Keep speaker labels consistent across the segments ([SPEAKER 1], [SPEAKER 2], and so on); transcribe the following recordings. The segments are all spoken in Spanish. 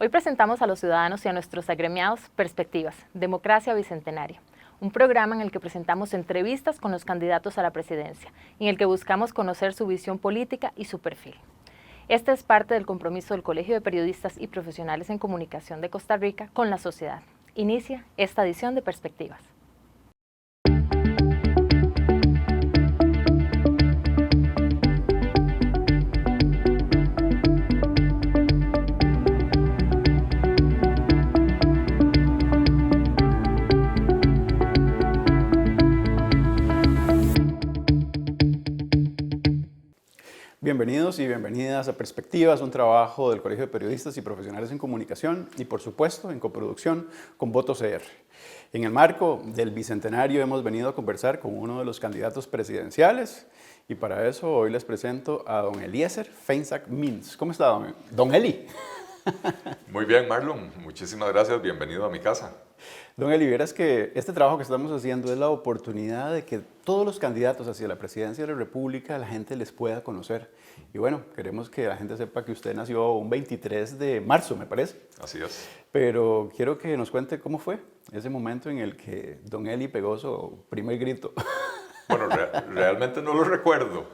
[SPEAKER 1] Hoy presentamos a los ciudadanos y a nuestros agremiados Perspectivas, Democracia Bicentenaria, un programa en el que presentamos entrevistas con los candidatos a la presidencia, en el que buscamos conocer su visión política y su perfil. Este es parte del compromiso del Colegio de Periodistas y Profesionales en Comunicación de Costa Rica con la sociedad. Inicia esta edición de Perspectivas.
[SPEAKER 2] Bienvenidos y bienvenidas a Perspectivas, un trabajo del Colegio de Periodistas y Profesionales en Comunicación y, por supuesto, en coproducción con Voto CR. En el marco del Bicentenario hemos venido a conversar con uno de los candidatos presidenciales y para eso hoy les presento a don Eliezer Feinsack Mintz. ¿Cómo está, don Eli?
[SPEAKER 3] Muy bien, Marlon. Muchísimas gracias. Bienvenido a mi casa.
[SPEAKER 2] Don Eli, verás que este trabajo que estamos haciendo es la oportunidad de que todos los candidatos hacia la presidencia de la República la gente les pueda conocer. Y bueno, queremos que la gente sepa que usted nació un 23 de marzo, me parece.
[SPEAKER 3] Así es.
[SPEAKER 2] Pero quiero que nos cuente cómo fue ese momento en el que don Eli pegó su primer grito.
[SPEAKER 3] Bueno, realmente no lo recuerdo.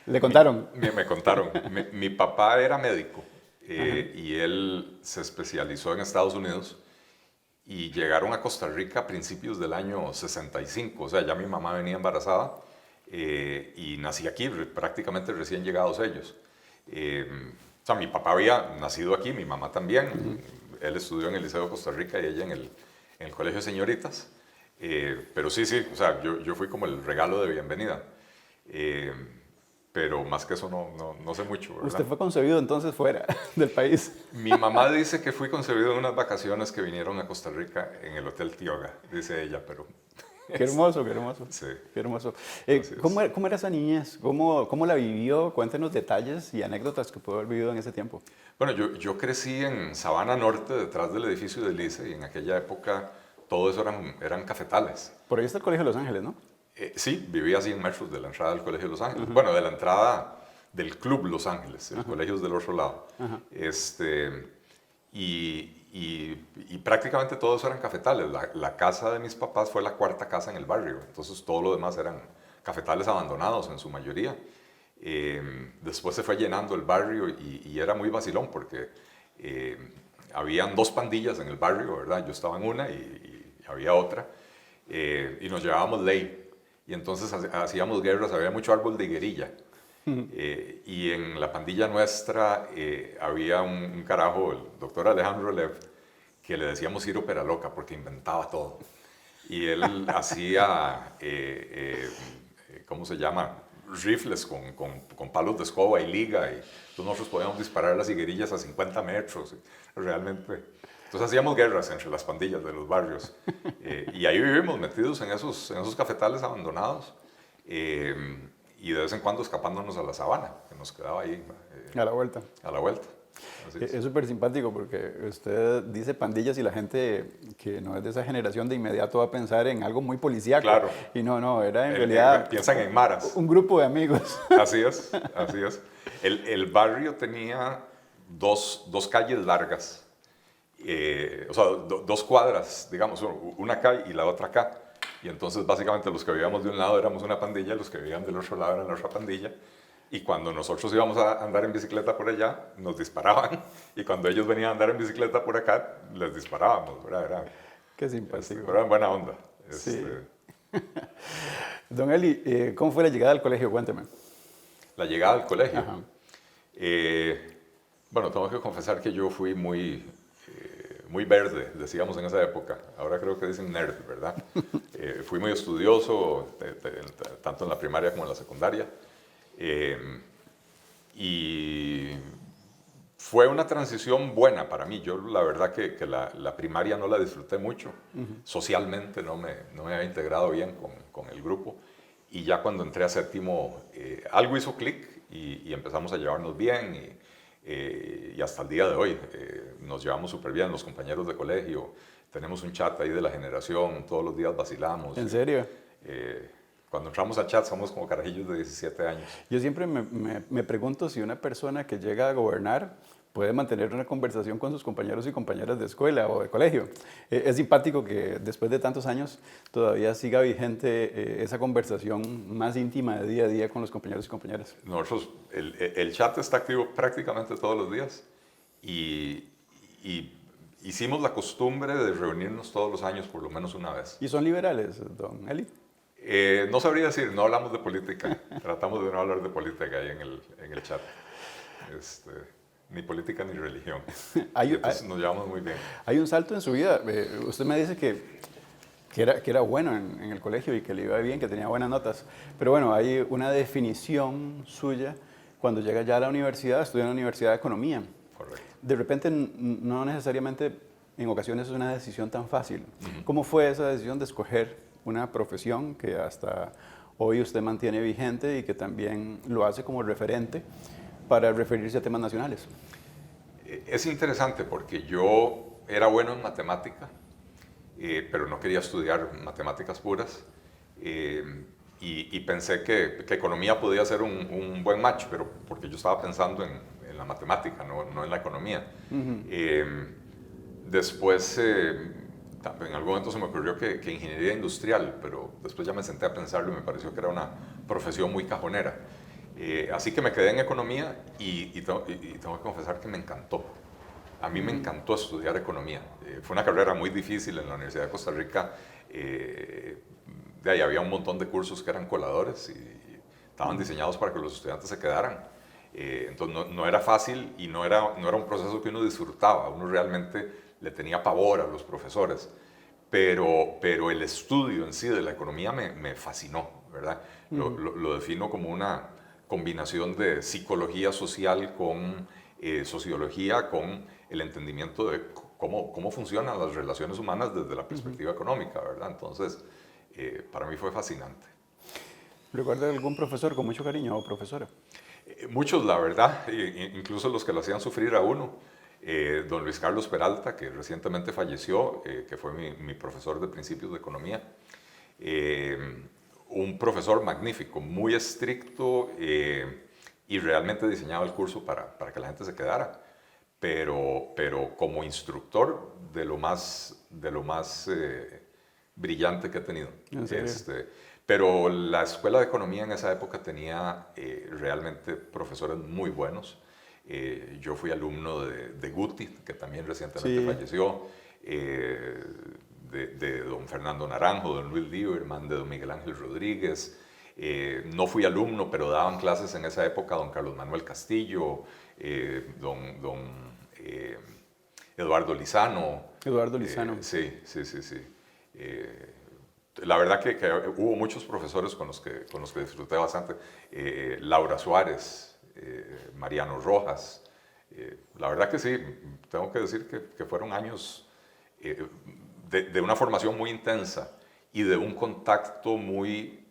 [SPEAKER 2] ¿Le contaron?
[SPEAKER 3] Me contaron. Mi papá era médico y él se especializó en Estados Unidos. Y llegaron a Costa Rica a principios del año 65, o sea, ya mi mamá venía embarazada y nací aquí, prácticamente recién llegados ellos. O sea, mi papá había nacido aquí, mi mamá también. Él estudió en el Liceo de Costa Rica y ella en el Colegio de Señoritas. Pero sí, o sea, yo fui como el regalo de bienvenida. Pero más que eso no sé mucho, ¿verdad?
[SPEAKER 2] ¿Usted fue concebido entonces fuera del país?
[SPEAKER 3] Mi mamá dice que fui concebido en unas vacaciones que vinieron a Costa Rica en el Hotel Tioga, dice ella, pero...
[SPEAKER 2] Qué hermoso, qué hermoso.
[SPEAKER 3] Sí.
[SPEAKER 2] Qué hermoso. ¿Cómo era esa niñez? ¿Cómo la vivió? Cuéntenos detalles y anécdotas que pudo haber vivido en ese tiempo.
[SPEAKER 3] Bueno, yo crecí en Sabana Norte, detrás del edificio del ICE, y en aquella época todo eso eran cafetales.
[SPEAKER 2] Por ahí está el Colegio de Los Ángeles, ¿no?
[SPEAKER 3] Sí, vivía a 100 metros de la entrada del Colegio de Los Ángeles. Bueno, de la entrada del Club Los Ángeles, el colegio es del otro lado. Y prácticamente todos eran cafetales. La casa de mis papás fue la cuarta casa en el barrio, entonces todo lo demás eran cafetales abandonados en su mayoría. Después se fue llenando el barrio y era muy vacilón porque habían dos pandillas en el barrio, ¿verdad? Yo estaba en una y había otra, y nos llevábamos ley. Y entonces hacíamos guerras, había mucho árbol de higuerilla. Y en la pandilla nuestra había un carajo, el doctor Alejandro Lev, que le decíamos Ciro Peraloca porque inventaba todo. Y él hacía, ¿cómo se llama? Rifles con palos de escoba y liga. Y nosotros podíamos disparar las higuerillas a 50 metros. Realmente... Entonces hacíamos guerras entre las pandillas de los barrios y ahí vivimos metidos en esos cafetales abandonados y de vez en cuando escapándonos a la sabana, que nos quedaba ahí.
[SPEAKER 2] A la vuelta.
[SPEAKER 3] A la vuelta.
[SPEAKER 2] Es súper simpático porque usted dice pandillas y la gente que no es de esa generación de inmediato va a pensar en algo muy policíaco.
[SPEAKER 3] Claro.
[SPEAKER 2] Y no, era en realidad...
[SPEAKER 3] Piensan en maras.
[SPEAKER 2] Un grupo de amigos.
[SPEAKER 3] Así es. El barrio tenía dos calles largas. O sea, dos cuadras, digamos, una acá y la otra acá. Y entonces básicamente los que vivíamos de un lado éramos una pandilla, los que vivían del otro lado eran la otra pandilla. Y cuando nosotros íbamos a andar en bicicleta por allá, nos disparaban. Y cuando ellos venían a andar en bicicleta por acá, les disparábamos, ¿verdad?
[SPEAKER 2] Qué simpático.
[SPEAKER 3] Era buena onda.
[SPEAKER 2] Sí. Don Eli, ¿cómo fue la llegada al colegio? Cuénteme.
[SPEAKER 3] La llegada al colegio.
[SPEAKER 2] Bueno,
[SPEAKER 3] tengo que confesar que yo fui muy verde, decíamos en esa época. Ahora creo que dicen nerd, ¿verdad? Fui muy estudioso, tanto en la primaria como en la secundaria. Y fue una transición buena para mí. Yo la verdad que la primaria no la disfruté mucho. Socialmente no me había integrado bien con el grupo. Y ya cuando entré a séptimo, algo hizo clic y empezamos a llevarnos bien. Y hasta el día de hoy nos llevamos súper bien los compañeros de colegio, tenemos un chat ahí de la generación, todos los días vacilamos.
[SPEAKER 2] ¿En serio?
[SPEAKER 3] Cuando entramos al chat somos como carajillos de 17 años.
[SPEAKER 2] Yo siempre me pregunto si una persona que llega a gobernar puede mantener una conversación con sus compañeros y compañeras de escuela o de colegio. Es simpático que después de tantos años todavía siga vigente esa conversación más íntima de día a día con los compañeros y compañeras.
[SPEAKER 3] Nosotros, el chat está activo prácticamente todos los días y hicimos la costumbre de reunirnos todos los años por lo menos una vez.
[SPEAKER 2] ¿Y son liberales, don Eli?
[SPEAKER 3] No sabría decir, no hablamos de política. Tratamos de no hablar de política ahí en el chat. Ni política ni religión. Entonces nos llevamos muy bien.
[SPEAKER 2] Hay un salto en su vida. Usted me dice que era bueno en el colegio y que le iba bien, que tenía buenas notas. Pero bueno, hay una definición suya cuando llega ya a la universidad, estudia en la Universidad de Economía.
[SPEAKER 3] Correcto.
[SPEAKER 2] De repente, no necesariamente en ocasiones es una decisión tan fácil. ¿Cómo fue esa decisión de escoger una profesión que hasta hoy usted mantiene vigente y que también lo hace como referente para referirse a temas nacionales?
[SPEAKER 3] Es interesante porque yo era bueno en matemática, pero no quería estudiar matemáticas puras y pensé que economía podía ser un buen match, pero porque yo estaba pensando en la matemática, no en la economía. Después, en algún momento se me ocurrió que ingeniería industrial, pero después ya me senté a pensarlo y me pareció que era una profesión muy cajonera. Así que me quedé en economía y tengo que confesar que me encantó. A mí me encantó estudiar economía. Fue una carrera muy difícil en la Universidad de Costa Rica. De ahí había un montón de cursos que eran coladores y estaban diseñados para que los estudiantes se quedaran. Entonces no era fácil y no era un proceso que uno disfrutaba. Uno realmente le tenía pavor a los profesores. Pero el estudio en sí de la economía me fascinó, ¿verdad? Lo defino como una combinación de psicología social con sociología, con el entendimiento de cómo funcionan las relaciones humanas desde la perspectiva económica, ¿verdad? Entonces, para mí fue fascinante.
[SPEAKER 2] ¿Recuerda algún profesor con mucho cariño o profesora?
[SPEAKER 3] Muchos, la verdad, incluso los que lo hacían sufrir a uno. Don Luis Carlos Peralta, que recientemente falleció, que fue mi profesor de principios de economía. Un profesor magnífico, muy estricto y realmente diseñaba el curso para que la gente se quedara. Pero como instructor, de lo más brillante que he tenido.
[SPEAKER 2] ¿En serio?
[SPEAKER 3] Pero la escuela de economía en esa época tenía realmente profesores muy buenos. Yo fui alumno de Guti, que también recientemente falleció, de don Fernando Naranjo, don Luis Lieberman, de don Miguel Ángel Rodríguez. No fui alumno, pero daban clases en esa época don Carlos Manuel Castillo, don Eduardo Lizano.
[SPEAKER 2] Eduardo Lizano.
[SPEAKER 3] Sí. La verdad que hubo muchos profesores con los que disfruté bastante. Laura Suárez, Mariano Rojas. La verdad que sí, tengo que decir que fueron años de una formación muy intensa y de un contacto muy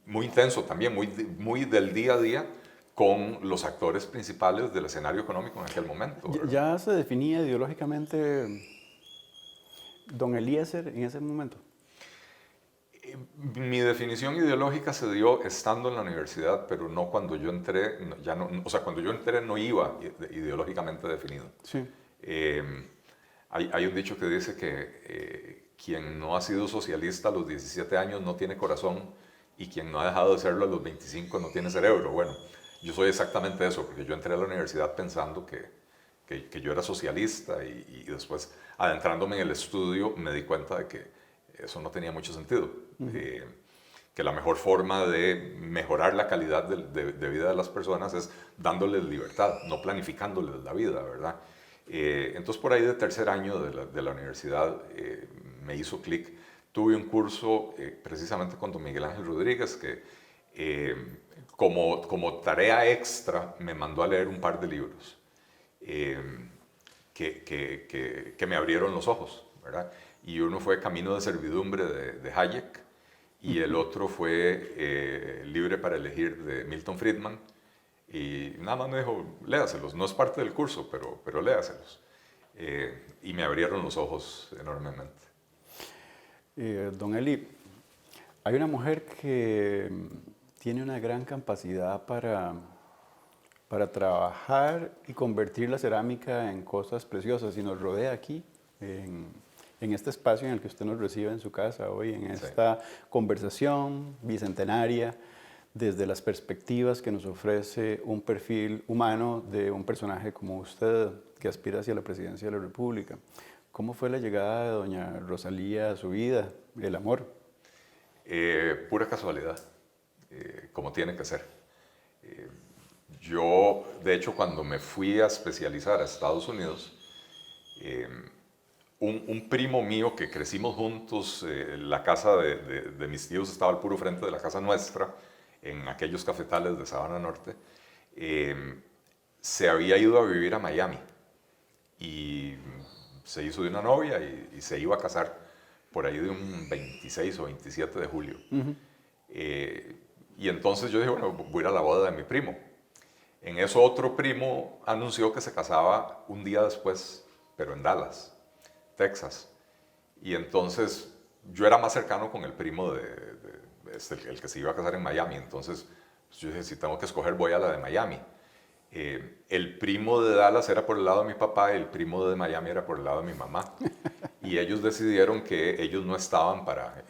[SPEAKER 3] intenso también, muy del día a día con los actores principales del escenario económico en aquel momento.
[SPEAKER 2] ¿Ya se definía ideológicamente don Eliezer en ese momento?
[SPEAKER 3] Mi definición ideológica se dio estando en la universidad, pero no cuando yo entré, cuando yo entré no iba ideológicamente definido.
[SPEAKER 2] Sí.
[SPEAKER 3] Hay un dicho que dice que quien no ha sido socialista a los 17 años no tiene corazón y quien no ha dejado de serlo a los 25 no tiene cerebro. Bueno, yo soy exactamente eso, porque yo entré a la universidad pensando que yo era socialista y después adentrándome en el estudio me di cuenta de que eso no tenía mucho sentido. Que la mejor forma de mejorar la calidad de vida de las personas es dándoles libertad, no planificándoles la vida, ¿verdad? Entonces por ahí de tercer año de la universidad me hizo clic. Tuve un curso precisamente con don Miguel Ángel Rodríguez que como tarea extra me mandó a leer un par de libros que me abrieron los ojos, ¿verdad? Y uno fue Camino de Servidumbre de Hayek y el otro fue Libre para Elegir de Milton Friedman. Y nada más me dijo, léaselos, no es parte del curso, pero léaselos. Y me abrieron los ojos enormemente.
[SPEAKER 2] Don Eli, hay una mujer que tiene una gran capacidad para para trabajar y convertir la cerámica en cosas preciosas y nos rodea aquí en este espacio en el que usted nos recibe en su casa hoy, en esta conversación bicentenaria, desde las perspectivas que nos ofrece un perfil humano de un personaje como usted que aspira hacia la presidencia de la República. ¿Cómo fue la llegada de doña Rosalía a su vida, el amor?
[SPEAKER 3] Pura casualidad, como tiene que ser. Yo, de hecho, cuando me fui a especializar a Estados Unidos, un primo mío que crecimos juntos, la casa de mis tíos estaba al puro frente de la casa nuestra, en aquellos cafetales de Sabana Norte, se había ido a vivir a Miami y se hizo de una novia y se iba a casar por ahí de un 26 o 27 de julio. Y entonces yo dije, bueno, voy a ir a la boda de mi primo. En eso otro primo anunció que se casaba un día después, pero en Dallas, Texas. Y entonces yo era más cercano con el primo el que se iba a casar en Miami. Entonces yo dije, si tengo que escoger, voy a la de Miami. El primo de Dallas era por el lado de mi papá y el primo de Miami era por el lado de mi mamá. Y ellos decidieron que ellos no estaban para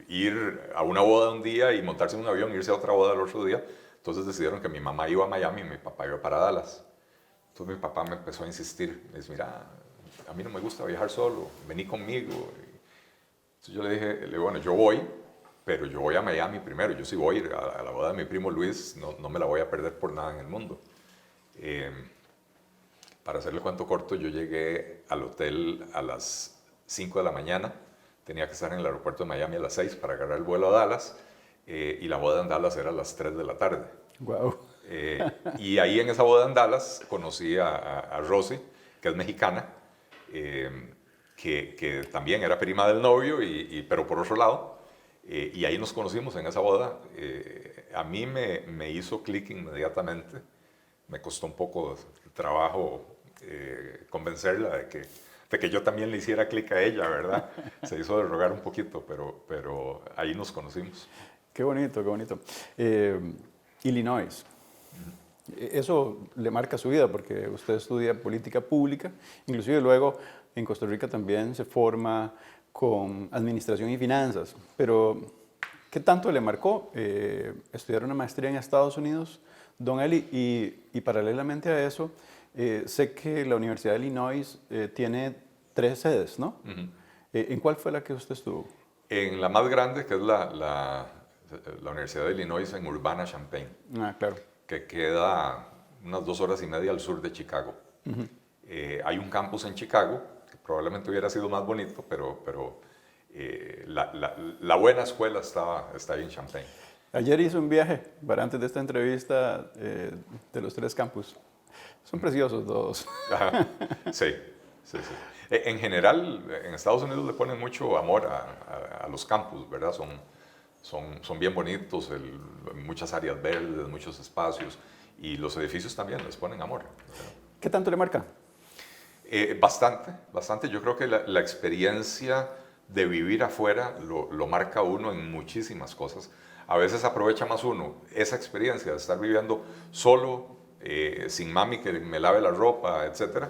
[SPEAKER 3] ir a una boda un día y montarse en un avión e irse a otra boda el otro día. Entonces decidieron que mi mamá iba a Miami y mi papá iba para Dallas. Entonces mi papá me empezó a insistir. Me dice, mira, a mí no me gusta viajar solo, vení conmigo. Entonces yo le dije, bueno, yo voy, pero yo voy a Miami primero. Yo sí voy a la boda de mi primo Luis, no me la voy a perder por nada en el mundo. Para hacerle el cuento corto, yo llegué al hotel a las 5 de la mañana. Tenía que estar en el aeropuerto de Miami a las 6 para agarrar el vuelo a Dallas. Y la boda en Dallas era a las 3 de la tarde.
[SPEAKER 2] Wow.
[SPEAKER 3] Y ahí en esa boda en Dallas conocí a Rosy, que es mexicana, que también era prima del novio, pero por otro lado. Y ahí nos conocimos en esa boda. A mí me hizo clic inmediatamente. Me costó un poco de trabajo convencerla de que yo también le hiciera clic a ella, ¿verdad? Se hizo de rogar un poquito, pero ahí nos conocimos.
[SPEAKER 2] Qué bonito, qué bonito. Illinois. Eso le marca su vida porque usted estudia política pública, inclusive luego en Costa Rica también se forma con administración y finanzas. Pero, ¿qué tanto le marcó estudiar una maestría en Estados Unidos, don Eli? Y paralelamente a eso, sé que la Universidad de Illinois tiene 3 sedes, ¿no? ¿En cuál fue la que usted estuvo?
[SPEAKER 3] En la más grande, que es la Universidad de Illinois en Urbana-Champaign.
[SPEAKER 2] Ah, claro. Que
[SPEAKER 3] queda unas 2 horas y media al sur de Chicago. Hay un campus en Chicago, que probablemente hubiera sido más bonito, pero la buena escuela está ahí en Champaign.
[SPEAKER 2] Ayer hice un viaje para antes de esta entrevista de los 3 campus. Son preciosos todos.
[SPEAKER 3] Ajá. Sí. En general, en Estados Unidos le ponen mucho amor a los campus, ¿verdad? Son bien bonitos, muchas áreas verdes, muchos espacios, y los edificios también les ponen amor, ¿verdad?
[SPEAKER 2] ¿Qué tanto le marca?
[SPEAKER 3] Bastante. Yo creo que la experiencia de vivir afuera lo marca uno en muchísimas cosas. A veces aprovecha más uno esa experiencia de estar viviendo solo, sin mami que me lave la ropa, etc.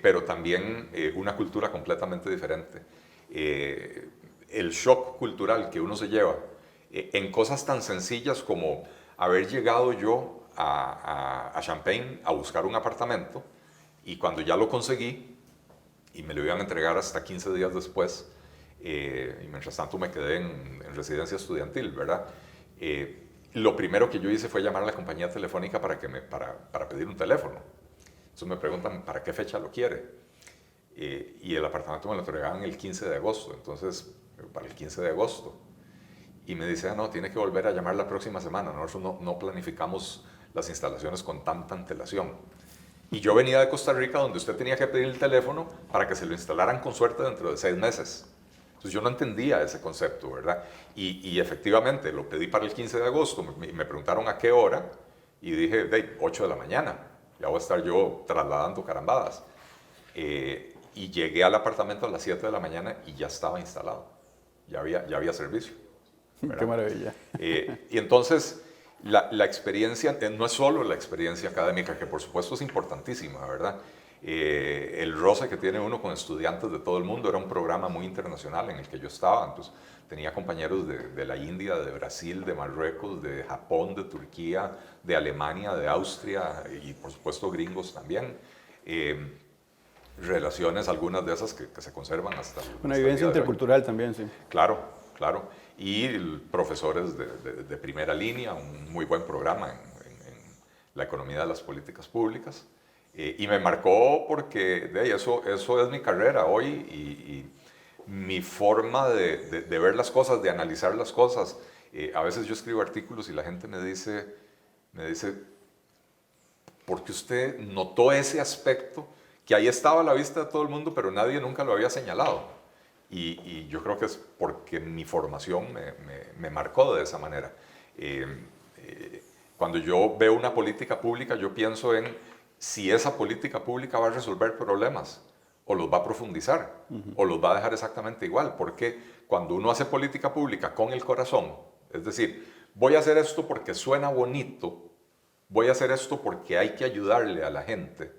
[SPEAKER 3] Pero también una cultura completamente diferente. El shock cultural que uno se lleva en cosas tan sencillas como haber llegado yo a Champaign a buscar un apartamento y cuando ya lo conseguí y me lo iban a entregar hasta 15 días después, y mientras tanto me quedé en residencia estudiantil, ¿verdad? Lo primero que yo hice fue llamar a la compañía telefónica para pedir un teléfono. Entonces me preguntan, ¿para qué fecha lo quiere? Y el apartamento me lo entregaban el 15 de agosto, entonces para el 15 de agosto. Y me dice, no, tiene que volver a llamar la próxima semana, nosotros no planificamos las instalaciones con tanta antelación. Y yo venía de Costa Rica, donde usted tenía que pedir el teléfono para que se lo instalaran con suerte dentro de 6 meses. Entonces yo no entendía ese concepto, ¿verdad? Y efectivamente lo pedí para el 15 de agosto, me preguntaron a qué hora, y dije, 8 de la mañana, ya voy a estar yo trasladando carambadas. Y llegué al apartamento a las 7 de la mañana y ya estaba instalado, ya había servicio, ¿verdad?
[SPEAKER 2] Qué maravilla.
[SPEAKER 3] Y entonces la experiencia, no es solo la experiencia académica, que por supuesto es importantísima, ¿verdad? El roce que tiene uno con estudiantes de todo el mundo, era un programa muy internacional en el que yo estaba, entonces tenía compañeros de la India, de Brasil, de Marruecos, de Japón, de Turquía, de Alemania, de Austria y por supuesto gringos también. Relaciones, algunas de esas que se conservan hasta...
[SPEAKER 2] Una vivencia intercultural también, sí.
[SPEAKER 3] Claro, claro. Y profesores de primera línea, un muy buen programa en la economía de las políticas públicas. Y me marcó porque eso es mi carrera hoy y mi forma de ver las cosas, de analizar las cosas. A veces yo escribo artículos y la gente me dice, ¿por qué usted notó ese aspecto que ahí estaba a la vista de todo el mundo, pero nadie nunca lo había señalado? Y yo creo que es porque mi formación me marcó de esa manera. Cuando yo veo una política pública, yo pienso en si esa política pública va a resolver problemas, o los va a profundizar, o los va a dejar exactamente igual. Porque cuando uno hace política pública con el corazón, es decir, voy a hacer esto porque suena bonito, voy a hacer esto porque hay que ayudarle a la gente,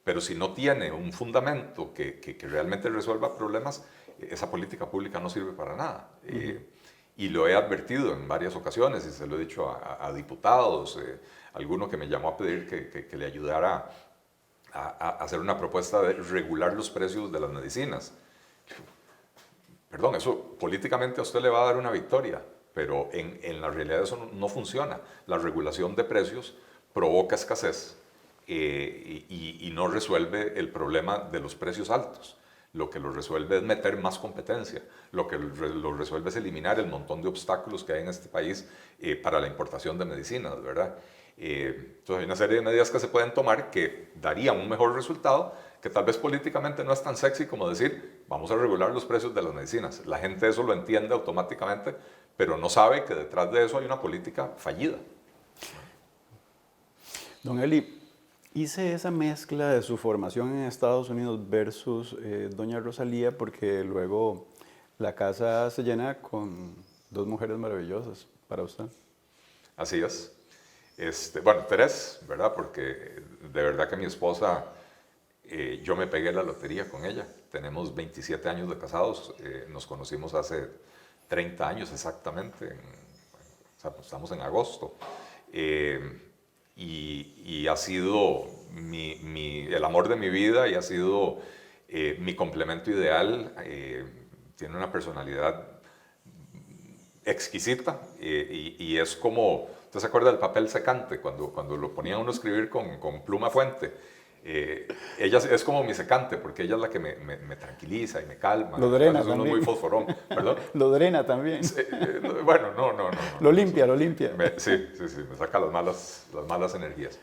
[SPEAKER 3] pero si no tiene un fundamento que realmente resuelva problemas, esa política pública no sirve para nada. Y lo he advertido en varias ocasiones y se lo he dicho a diputados, alguno que me llamó a pedir que le ayudara a hacer una propuesta de regular los precios de las medicinas. Perdón, eso políticamente a usted le va a dar una victoria, pero en la realidad eso no funciona. La regulación de precios provoca escasez y no resuelve el problema de los precios altos. Lo que lo resuelve es meter más competencia, lo que lo resuelve es eliminar el montón de obstáculos que hay en este país para la importación de medicinas, ¿verdad? Entonces hay una serie de medidas que se pueden tomar que darían un mejor resultado, que tal vez políticamente no es tan sexy como decir, vamos a regular los precios de las medicinas. La gente eso lo entiende automáticamente, pero no sabe que detrás de eso hay una política fallida.
[SPEAKER 2] Don Eli, hice esa mezcla de su formación en Estados Unidos versus doña Rosalía, porque luego la casa se llena con dos mujeres maravillosas para usted.
[SPEAKER 3] Así es. Bueno, tres, ¿verdad? Porque de verdad que mi esposa, yo me pegué la lotería con ella. Tenemos 27 años de casados, nos conocimos hace 30 años exactamente, o sea, pues estamos en agosto. Y ha sido el amor de mi vida y ha sido mi complemento ideal. Tiene una personalidad exquisita y es como... ¿Usted se acuerda del papel secante? Cuando lo ponía uno a escribir con pluma fuente. Ella es como mi secante, porque ella es la que me tranquiliza y me calma.
[SPEAKER 2] Lo drena
[SPEAKER 3] también. Uno es muy fosforón, ¿perdón?
[SPEAKER 2] Lo drena también.
[SPEAKER 3] Bueno, no.
[SPEAKER 2] Lo limpia.
[SPEAKER 3] Sí, me saca las malas energías.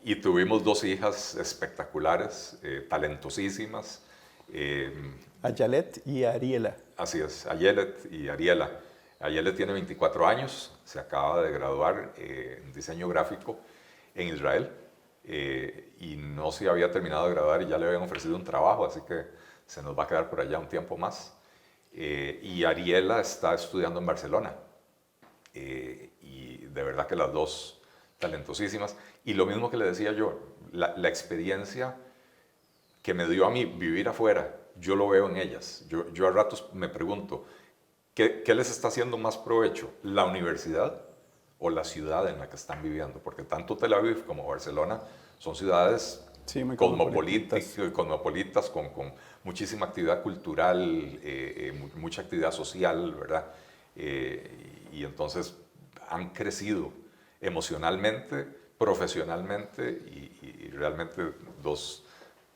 [SPEAKER 3] Y tuvimos dos hijas espectaculares, talentosísimas.
[SPEAKER 2] Ayelet y Ariela.
[SPEAKER 3] Así es, Ayelet y Ariela. Ayelet tiene 24 años, se acaba de graduar en diseño gráfico en Israel y no se había terminado de graduar y ya le habían ofrecido un trabajo, así que se nos va a quedar por allá un tiempo más. Y Ariela está estudiando en Barcelona y de verdad que las dos talentosísimas. Y lo mismo que le decía yo, la experiencia que me dio a mí vivir afuera, yo lo veo en ellas. Yo a ratos me pregunto, ¿qué les está haciendo más provecho? ¿La universidad o la ciudad en la que están viviendo? Porque tanto Tel Aviv como Barcelona son ciudades
[SPEAKER 2] muy
[SPEAKER 3] cosmopolitas con muchísima actividad cultural, mucha actividad social, ¿verdad? Y entonces han crecido emocionalmente, profesionalmente y realmente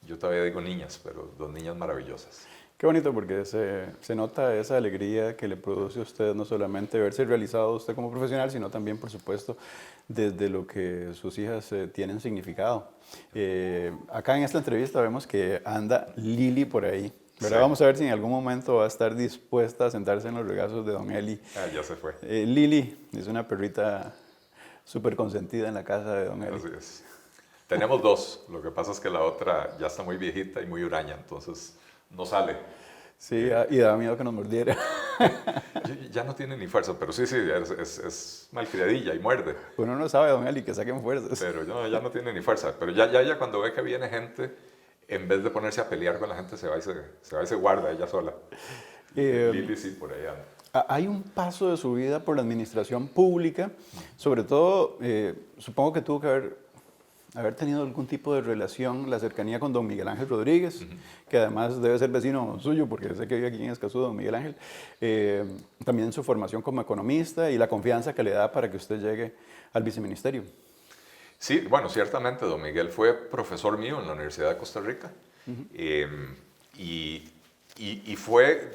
[SPEAKER 3] yo todavía digo niñas, pero dos niñas maravillosas.
[SPEAKER 2] Qué bonito porque se nota esa alegría que le produce a usted, no solamente verse realizado usted como profesional, sino también, por supuesto, desde lo que sus hijas tienen significado. Acá en esta entrevista vemos que anda Lili por ahí, ¿verdad? Sí. Vamos a ver si en algún momento va a estar dispuesta a sentarse en los regazos de don Eli.
[SPEAKER 3] Ya se fue.
[SPEAKER 2] Lili es una perrita súper consentida en la casa de don Eli.
[SPEAKER 3] Así es. Tenemos dos, lo que pasa es que la otra ya está muy viejita y muy huraña, entonces no sale.
[SPEAKER 2] Sí, y da miedo que nos mordiera.
[SPEAKER 3] Ya no tiene ni fuerza, pero sí, es malcriadilla y muerde.
[SPEAKER 2] Uno no sabe, don Eli, que saquen fuerzas.
[SPEAKER 3] Pero no, ya no tiene ni fuerza. Pero ya cuando ve que viene gente, en vez de ponerse a pelear con la gente, se va y se guarda ella sola. Lili sí, por ahí anda.
[SPEAKER 2] Hay un paso de su vida por la administración pública, sobre todo, supongo que tuvo que haber tenido algún tipo de relación, la cercanía con don Miguel Ángel Rodríguez, que además debe ser vecino suyo, porque sé que vive aquí en Escazú, don Miguel Ángel. También su formación como economista y la confianza que le da para que usted llegue al viceministerio.
[SPEAKER 3] Sí, bueno, ciertamente don Miguel fue profesor mío en la Universidad de Costa Rica y fue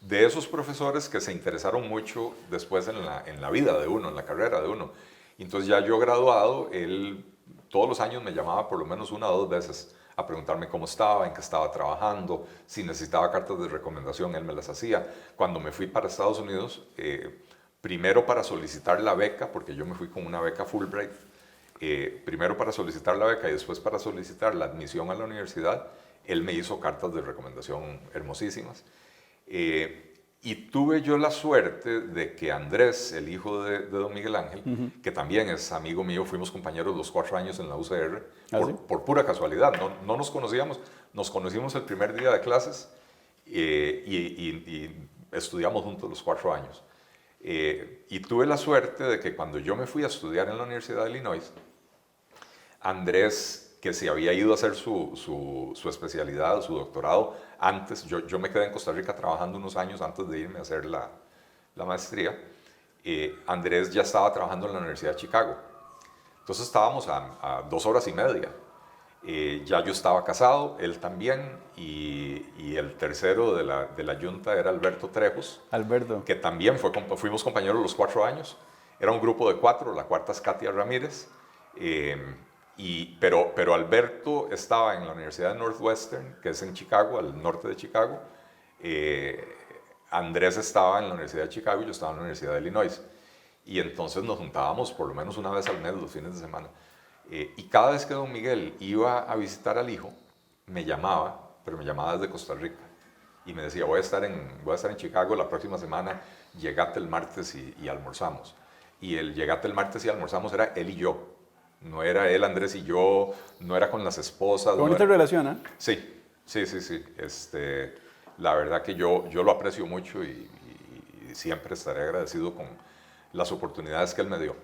[SPEAKER 3] de esos profesores que se interesaron mucho después en la vida de uno, en la carrera de uno. Entonces ya yo graduado, él todos los años me llamaba por lo menos 1 o 2 veces a preguntarme cómo estaba, en qué estaba trabajando, si necesitaba cartas de recomendación, él me las hacía. Cuando me fui para Estados Unidos, primero para solicitar la beca, porque yo me fui con una beca Fulbright, primero para solicitar la beca y después para solicitar la admisión a la universidad, él me hizo cartas de recomendación hermosísimas. Y tuve yo la suerte de que Andrés, el hijo de don Miguel Ángel, que también es amigo mío, fuimos compañeros los 4 años en la UCR, por pura casualidad, no nos conocíamos, nos conocimos el primer día de clases y estudiamos juntos los 4 años. Y tuve la suerte de que cuando yo me fui a estudiar en la Universidad de Illinois, Andrés, que se había ido a hacer su especialidad, su doctorado, antes, yo me quedé en Costa Rica trabajando unos años antes de irme a hacer la maestría, Andrés ya estaba trabajando en la Universidad de Chicago. Entonces estábamos a 2 horas y media. Ya yo estaba casado, él también, y el tercero de la yunta era Alberto Trejos.
[SPEAKER 2] Alberto.
[SPEAKER 3] Que también fuimos compañeros los 4 años. Era un grupo de 4, la cuarta es Katia Ramírez. Pero Alberto estaba en la Universidad de Northwestern, que es en Chicago, al norte de Chicago. Andrés estaba en la Universidad de Chicago y yo estaba en la Universidad de Illinois. Y entonces nos juntábamos por lo menos una vez al mes, los fines de semana. Y cada vez que don Miguel iba a visitar al hijo, me llamaba, pero me llamaba desde Costa Rica. Y me decía, voy a estar en Chicago la próxima semana, llegate el martes y almorzamos. Y el llegate el martes y almorzamos era él y yo. No era él, Andrés y yo, no era con las esposas.
[SPEAKER 2] Qué bonita relación, ¿eh?
[SPEAKER 3] Sí. La verdad que yo lo aprecio mucho y siempre estaré agradecido con las oportunidades que él me dio.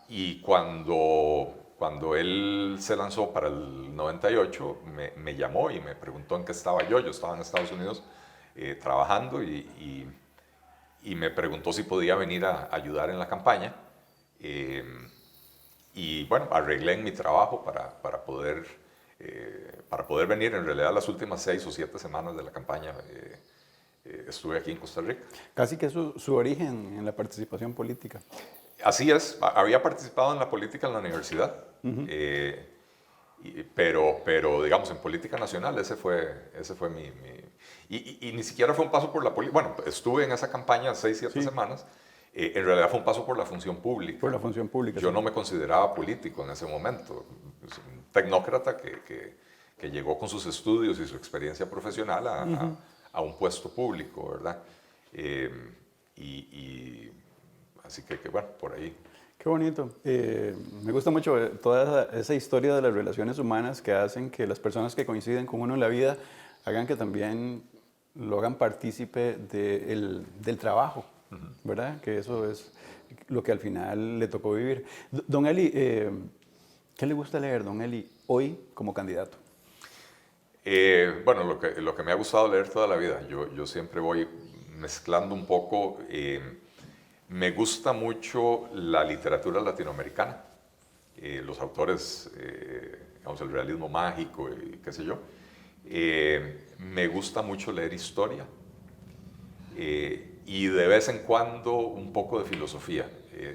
[SPEAKER 3] Y cuando él se lanzó para el 98, me llamó y me preguntó en qué estaba yo. Yo estaba en Estados Unidos trabajando y me preguntó si podía venir a ayudar en la campaña. Y bueno, arreglé en mi trabajo para poder venir. En realidad las últimas 6 o 7 semanas de la campaña estuve aquí en Costa Rica.
[SPEAKER 2] Casi que su origen en la participación política.
[SPEAKER 3] Así es, había participado en la política en la universidad, pero digamos en política nacional ese fue mi y ni siquiera fue un paso por la política. Bueno, estuve en esa campaña 6 o 7 semanas. En realidad fue un paso por la función pública.
[SPEAKER 2] Por la función pública.
[SPEAKER 3] Yo no me consideraba político en ese momento. Un tecnócrata que llegó con sus estudios y su experiencia profesional a un puesto público, ¿verdad? Así que bueno, por ahí.
[SPEAKER 2] Qué bonito. Me gusta mucho toda esa historia de las relaciones humanas que hacen que las personas que coinciden con uno en la vida hagan que también lo hagan partícipe del trabajo. ¿Verdad? Que eso es lo que al final le tocó vivir. Don Eli, ¿qué le gusta leer, don Eli, hoy como candidato?
[SPEAKER 3] Bueno, lo que me ha gustado leer toda la vida. Yo siempre voy mezclando un poco. Me gusta mucho la literatura latinoamericana, los autores, digamos, el realismo mágico y qué sé yo. Me gusta mucho leer historia. Y de vez en cuando un poco de filosofía.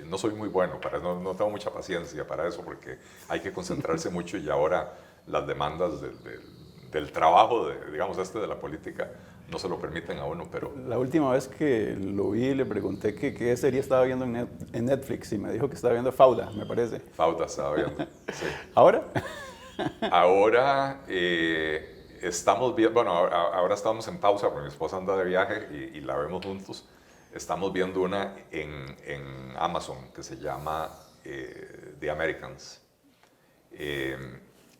[SPEAKER 3] No soy muy bueno para eso, no tengo mucha paciencia para eso porque hay que concentrarse mucho y ahora las demandas del trabajo, digamos, de la política, no se lo permiten a uno, pero...
[SPEAKER 2] La última vez que lo vi le pregunté qué serie estaba viendo en Netflix y me dijo que estaba viendo Fauda, me parece.
[SPEAKER 3] Fauda estaba viendo, sí.
[SPEAKER 2] ¿Ahora?
[SPEAKER 3] Ahora estamos viendo, bueno, ahora estamos en pausa porque mi esposa anda de viaje y la vemos juntos. Estamos viendo una en Amazon que se llama The Americans, que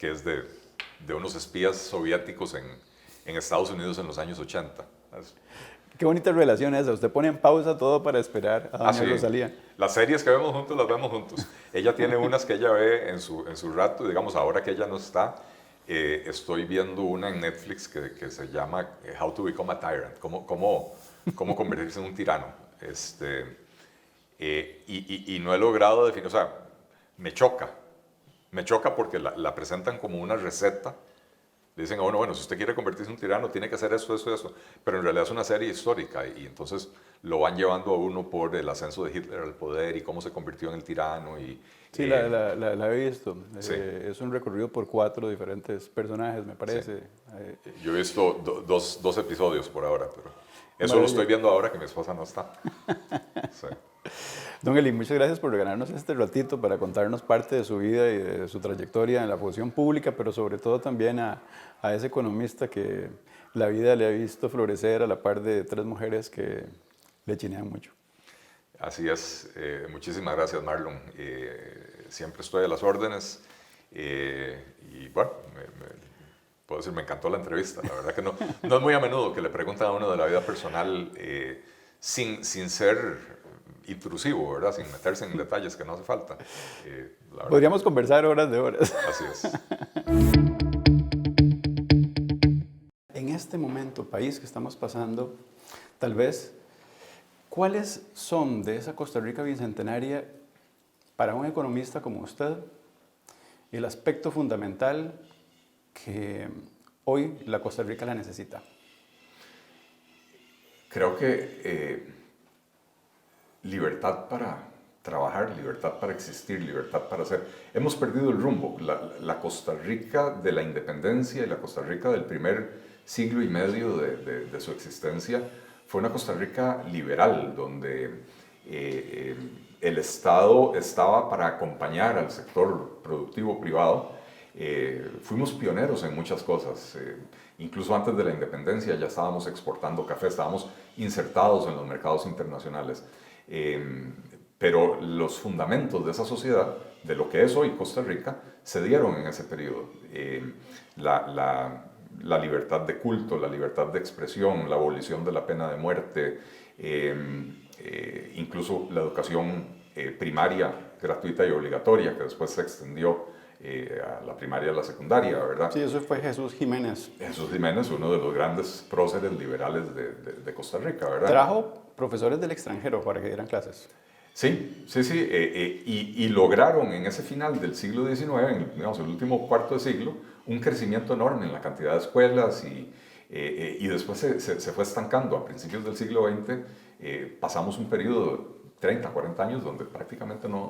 [SPEAKER 3] es de unos espías soviéticos en Estados Unidos en los años 80.
[SPEAKER 2] Qué bonita relación esa. Usted pone en pausa todo para esperar a doña Rosalía.
[SPEAKER 3] Las series que vemos juntos las vemos juntos. Ella tiene unas que ella ve en su rato, digamos, ahora que ella no está, estoy viendo una en Netflix que se llama How to Become a Tyrant, cómo convertirse en un tirano. Y no he logrado definir, o sea, me choca porque la presentan como una receta. Le dicen a uno, bueno, si usted quiere convertirse en un tirano, tiene que hacer eso, pero en realidad es una serie histórica y entonces lo van llevando a uno por el ascenso de Hitler al poder y cómo se convirtió en el tirano.
[SPEAKER 2] Sí, la he visto.
[SPEAKER 3] Sí.
[SPEAKER 2] Es un recorrido por 4 diferentes personajes, me parece.
[SPEAKER 3] Sí. Yo he visto dos episodios por ahora, pero eso lo estoy viendo ahora que mi esposa no está. Sí.
[SPEAKER 2] Don Eli, muchas gracias por regalarnos este ratito para contarnos parte de su vida y de su trayectoria en la función pública, pero sobre todo también a ese economista que la vida le ha visto florecer a la par de 3 mujeres que le chinean mucho.
[SPEAKER 3] Así es. Muchísimas gracias, Marlon. Siempre estoy a las órdenes y bueno, puedo decir, me encantó la entrevista. La verdad que no es muy a menudo que le preguntan a uno de la vida personal sin ser intrusivo, ¿verdad? Sin meterse en detalles que no hace falta.
[SPEAKER 2] Podríamos conversar horas de horas.
[SPEAKER 3] Así es.
[SPEAKER 2] En este momento, país que estamos pasando, tal vez, ¿cuáles son de esa Costa Rica bicentenaria para un economista como usted el aspecto fundamental que hoy la Costa Rica la necesita?
[SPEAKER 3] Creo que libertad para trabajar, libertad para existir, libertad para hacer. Hemos perdido el rumbo. La Costa Rica de la independencia y la Costa Rica del primer siglo y medio de su existencia fue una Costa Rica liberal, donde el Estado estaba para acompañar al sector productivo privado. Fuimos pioneros en muchas cosas. Incluso antes de la independencia ya estábamos exportando café, estábamos insertados en los mercados internacionales. Pero los fundamentos de esa sociedad, de lo que es hoy Costa Rica, se dieron en ese periodo. La libertad de culto, la libertad de expresión, la abolición de la pena de muerte, incluso la educación primaria gratuita y obligatoria, que después se extendió a la primaria y a la secundaria, ¿verdad?
[SPEAKER 2] Sí, eso fue Jesús Jiménez.
[SPEAKER 3] Jesús Jiménez, uno de los grandes próceres liberales de Costa Rica, ¿verdad?
[SPEAKER 2] Trajo profesores del extranjero para que dieran clases.
[SPEAKER 3] Sí. Y lograron en ese final del siglo XIX, digamos, el último cuarto de siglo, un crecimiento enorme en la cantidad de escuelas y después se fue estancando. A principios del siglo XX pasamos un periodo de 30, 40 años donde prácticamente no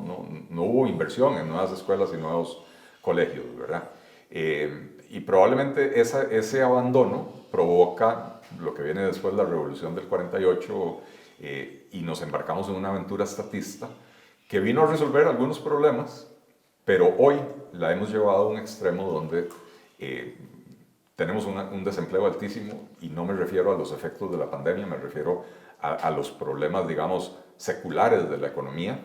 [SPEAKER 3] hubo inversión en nuevas escuelas y nuevos colegios, ¿verdad? Y probablemente ese abandono provoca lo que viene después, la Revolución del 48, y nos embarcamos en una aventura estatista que vino a resolver algunos problemas, pero hoy la hemos llevado a un extremo donde tenemos un desempleo altísimo, y no me refiero a los efectos de la pandemia, me refiero a los problemas, digamos, seculares de la economía.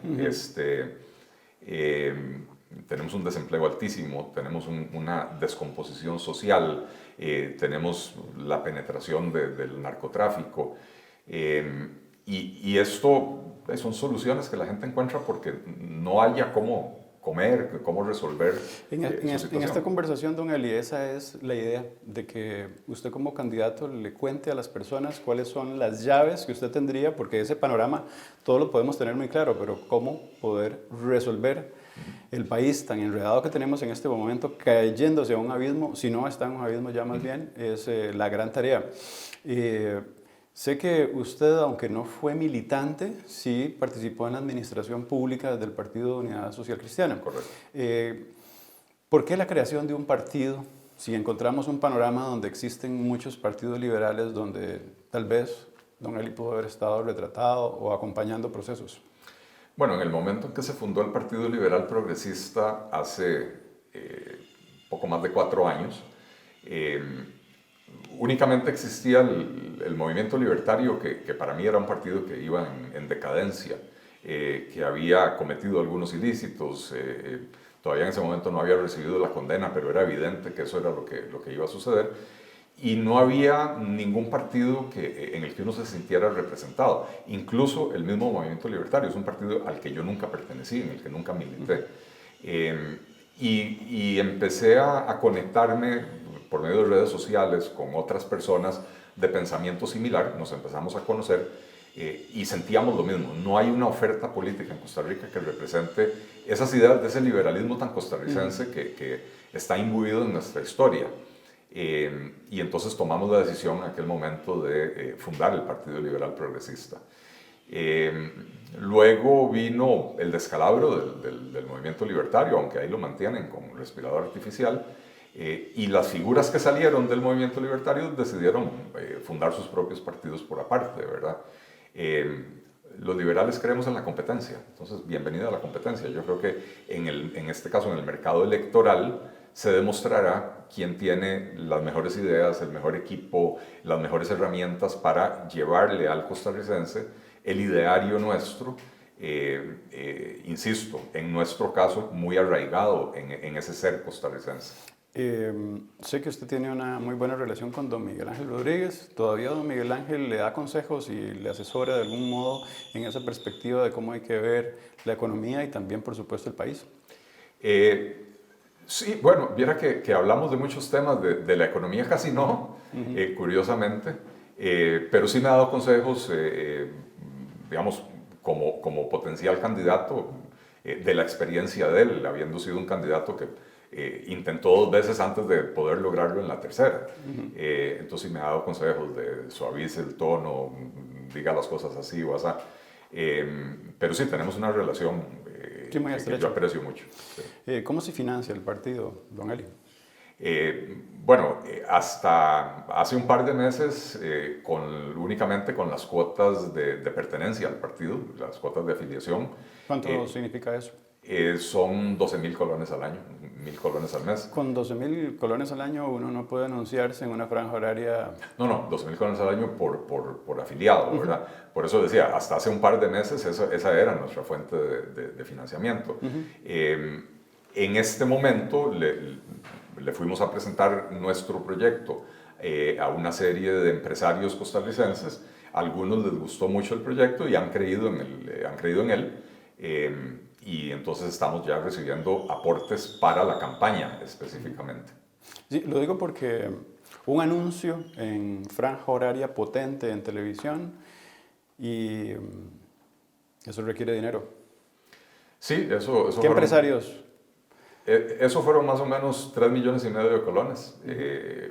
[SPEAKER 3] Tenemos un desempleo altísimo, tenemos una descomposición social, tenemos la penetración del narcotráfico, y esto son soluciones que la gente encuentra porque no haya cómo comer, cómo resolver
[SPEAKER 2] en esta conversación, don Eli, esa es la idea de que usted como candidato le cuente a las personas cuáles son las llaves que usted tendría, porque ese panorama todo lo podemos tener muy claro, pero cómo poder resolver el país tan enredado que tenemos en este momento, cayéndose a un abismo, si no está en un abismo ya más bien, es la gran tarea. Sé que usted, aunque no fue militante, sí participó en la administración pública del Partido de Unidad Social Cristiana.
[SPEAKER 3] Correcto.
[SPEAKER 2] ¿Por qué la creación de un partido? Si encontramos un panorama donde existen muchos partidos liberales, donde tal vez don Eli pudo haber estado retratado o acompañando procesos.
[SPEAKER 3] Bueno, en el momento en que se fundó el Partido Liberal Progresista hace poco más de 4 años, únicamente existía el movimiento libertario, que para mí era un partido que iba en decadencia, que había cometido algunos ilícitos, todavía en ese momento no había recibido la condena, pero era evidente que eso era lo que iba a suceder, y no había ningún partido en el que uno se sintiera representado. Incluso el mismo movimiento libertario es un partido al que yo nunca pertenecí, en el que nunca milité. Y empecé a conectarme por medio de redes sociales con otras personas de pensamiento similar, nos empezamos a conocer y sentíamos lo mismo. No hay una oferta política en Costa Rica que represente esas ideas de ese liberalismo tan costarricense que está imbuido en nuestra historia. Y entonces tomamos la decisión en aquel momento de fundar el Partido Liberal Progresista. Luego vino el descalabro del movimiento libertario, aunque ahí lo mantienen con respirador artificial, y las figuras que salieron del movimiento libertario decidieron fundar sus propios partidos por aparte, ¿verdad? Los liberales creemos en la competencia, entonces bienvenida a la competencia. Yo creo que en este caso en el mercado electoral se demostrará quién tiene las mejores ideas, el mejor equipo, las mejores herramientas para llevarle al costarricense el ideario nuestro, insisto, en nuestro caso muy arraigado en ese ser costarricense.
[SPEAKER 2] Sé que usted tiene una muy buena relación con don Miguel Ángel Rodríguez. ¿Todavía don Miguel Ángel le da consejos y le asesora de algún modo en esa perspectiva de cómo hay que ver la economía y también, por supuesto, el país?
[SPEAKER 3] Sí, bueno, viera que hablamos de muchos temas, de la economía casi no, curiosamente, pero sí me ha dado consejos, digamos, como potencial candidato, de la experiencia de él, habiendo sido un candidato que intentó 2 veces antes de poder lograrlo en la tercera. Entonces me ha dado consejos de suavice el tono, diga las cosas así o así. Pero sí, tenemos una relación
[SPEAKER 2] sí, muy
[SPEAKER 3] que yo aprecio mucho. Sí.
[SPEAKER 2] ¿Cómo se financia el partido, don Eli?
[SPEAKER 3] Bueno, hasta hace un par de meses, únicamente con las cuotas de pertenencia al partido, las cuotas de afiliación.
[SPEAKER 2] ¿Cuánto significa eso?
[SPEAKER 3] Son 12.000 colones al año, 1.000 colones al mes.
[SPEAKER 2] Con 12.000 colones al año uno no puede anunciarse en una franja horaria.
[SPEAKER 3] No, 12.000 colones al año por afiliado, ¿verdad? Por eso decía, hasta hace un par de meses esa era nuestra fuente de financiamiento. En este momento le fuimos a presentar nuestro proyecto a una serie de empresarios costarricenses. A algunos les gustó mucho el proyecto y han creído en él. Y entonces estamos ya recibiendo aportes para la campaña específicamente.
[SPEAKER 2] Sí, lo digo porque un anuncio en franja horaria potente en televisión y eso requiere dinero.
[SPEAKER 3] Sí, eso
[SPEAKER 2] ¿Qué empresarios?
[SPEAKER 3] Eso fueron más o menos 3,5 millones de colones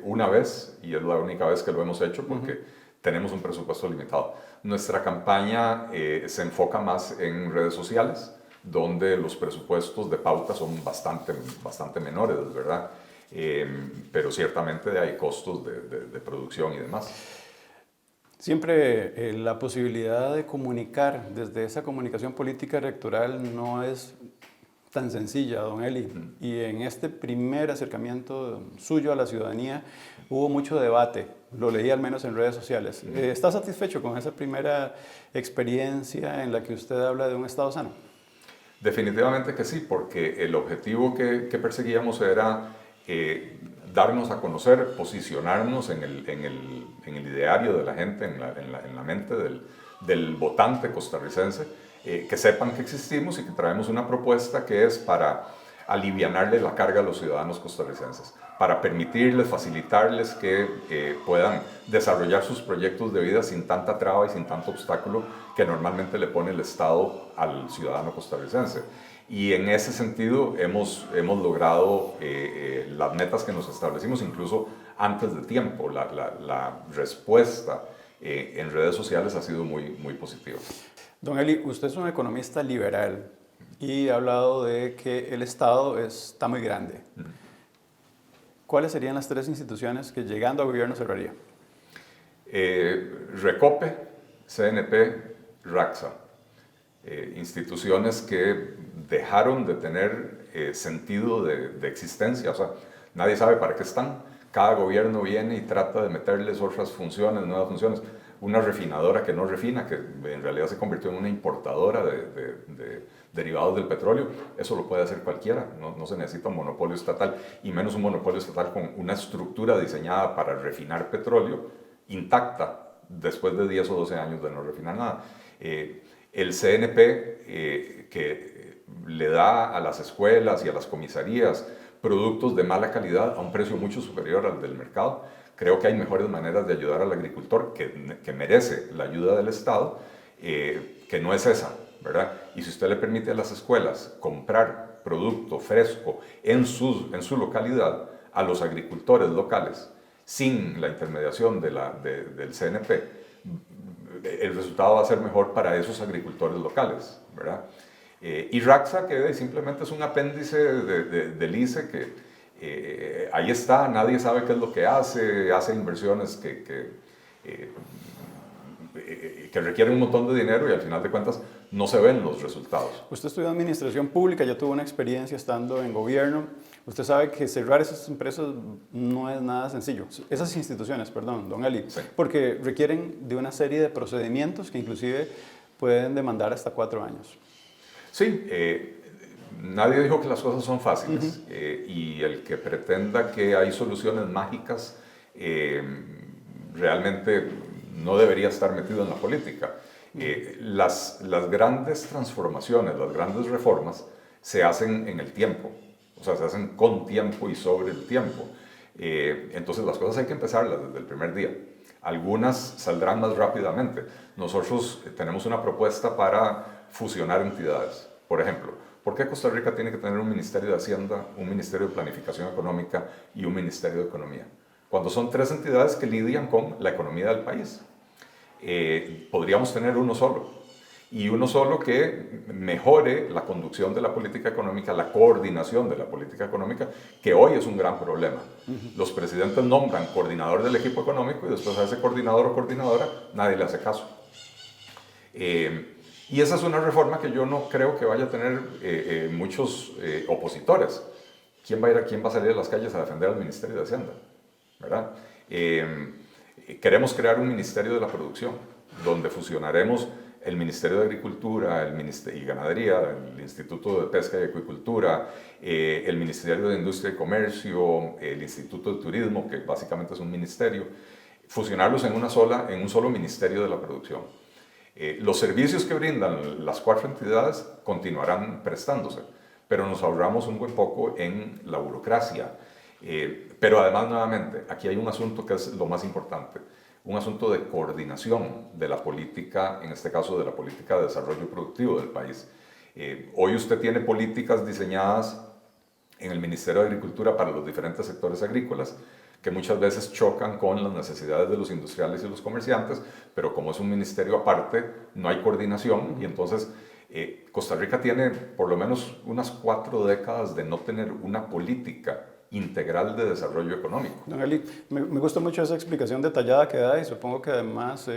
[SPEAKER 3] una vez, y es la única vez que lo hemos hecho porque tenemos un presupuesto limitado. Nuestra campaña se enfoca más en redes sociales, donde los presupuestos de pauta son bastante menores, ¿verdad? Pero ciertamente hay costos de producción y demás.
[SPEAKER 2] Siempre la posibilidad de comunicar desde esa comunicación política electoral no es tan sencilla, don Eli. Y en este primer acercamiento suyo a la ciudadanía hubo mucho debate, lo leí al menos en redes sociales. ¿Está satisfecho con esa primera experiencia en la que usted habla de un Estado sano?
[SPEAKER 3] Definitivamente que sí, porque el objetivo que perseguíamos era darnos a conocer, posicionarnos en el ideario de la gente, en la mente del votante costarricense, que sepan que existimos y que traemos una propuesta que es para alivianarle la carga a los ciudadanos costarricenses, para permitirles, facilitarles que puedan desarrollar sus proyectos de vida sin tanta traba y sin tanto obstáculo que normalmente le pone el Estado al ciudadano costarricense. Y en ese sentido hemos logrado las metas que nos establecimos incluso antes de tiempo. La respuesta en redes sociales ha sido muy positiva.
[SPEAKER 2] Don Eli, usted es un economista liberal y ha hablado de que el Estado está muy grande. ¿Cuáles serían las 3 instituciones que llegando a gobierno cerraría?
[SPEAKER 3] Recope, CNP, RACSA. Instituciones que dejaron de tener sentido de existencia. O sea, nadie sabe para qué están. cada gobierno viene y trata de meterles otras funciones, nuevas funciones. Una refinadora que no refina, que en realidad se convirtió en una importadora de derivados del petróleo, eso lo puede hacer cualquiera, no se necesita un monopolio estatal, y menos un monopolio estatal con una estructura diseñada para refinar petróleo intacta después de 10 o 12 años de no refinar nada. El CNP, que le da a las escuelas y a las comisarías productos de mala calidad a un precio mucho superior al del mercado, creo que hay mejores maneras de ayudar al agricultor que merece la ayuda del Estado, que no es esa, ¿verdad? Y si usted le permite a las escuelas comprar producto fresco en su localidad a los agricultores locales sin la intermediación del CNP, el resultado va a ser mejor para esos agricultores locales, ¿verdad? Y RACSA, que simplemente es un apéndice del ICE que ahí está, nadie sabe qué es lo que hace inversiones que requieren un montón de dinero y al final de cuentas no se ven los resultados.
[SPEAKER 2] Usted estudió administración pública, yo tuve una experiencia estando en gobierno. Usted sabe que cerrar esas empresas no es nada sencillo, esas instituciones, perdón, don Eli,
[SPEAKER 3] Sí.
[SPEAKER 2] porque requieren de una serie de procedimientos que inclusive pueden demandar hasta 4 años.
[SPEAKER 3] Sí, nadie dijo que las cosas son fáciles y el que pretenda que hay soluciones mágicas realmente no debería estar metido en la política. Las grandes transformaciones, las grandes reformas se hacen en el tiempo, o sea, se hacen con tiempo y sobre el tiempo. Entonces las cosas hay que empezarlas desde el primer día. Algunas saldrán más rápidamente. Nosotros tenemos una propuesta para fusionar entidades. Por ejemplo, ¿por qué Costa Rica tiene que tener un Ministerio de Hacienda, un Ministerio de Planificación Económica y un Ministerio de Economía? Cuando son 3 entidades que lidian con la economía del país. Podríamos tener uno solo. Y uno solo que mejore la conducción de la política económica, la coordinación de la política económica, que hoy es un gran problema. Los presidentes nombran coordinador del equipo económico y después a ese coordinador o coordinadora nadie le hace caso. Y esa es una reforma que yo no creo que vaya a tener muchos opositores. ¿Quién va a salir a las calles a defender al Ministerio de Hacienda? ¿Verdad? Queremos crear un Ministerio de la Producción, donde fusionaremos el Ministerio de Agricultura y Ganadería, el Instituto de Pesca y Acuicultura, el Ministerio de Industria y Comercio, el Instituto de Turismo, que básicamente es un ministerio, fusionarlos en un solo Ministerio de la Producción. Los servicios que brindan las 4 entidades continuarán prestándose, pero nos ahorramos un buen poco en la burocracia. Pero además, nuevamente, aquí hay un asunto que es lo más importante, un asunto de coordinación de la política, en este caso de la política de desarrollo productivo del país. Hoy usted tiene políticas diseñadas en el Ministerio de Agricultura para los diferentes sectores agrícolas, que muchas veces chocan con las necesidades de los industriales y los comerciantes, pero como es un ministerio aparte, no hay coordinación y entonces Costa Rica tiene por lo menos unas 4 décadas de no tener una política integral de desarrollo económico.
[SPEAKER 2] Don Eli, me gusta mucho esa explicación detallada que da y supongo que además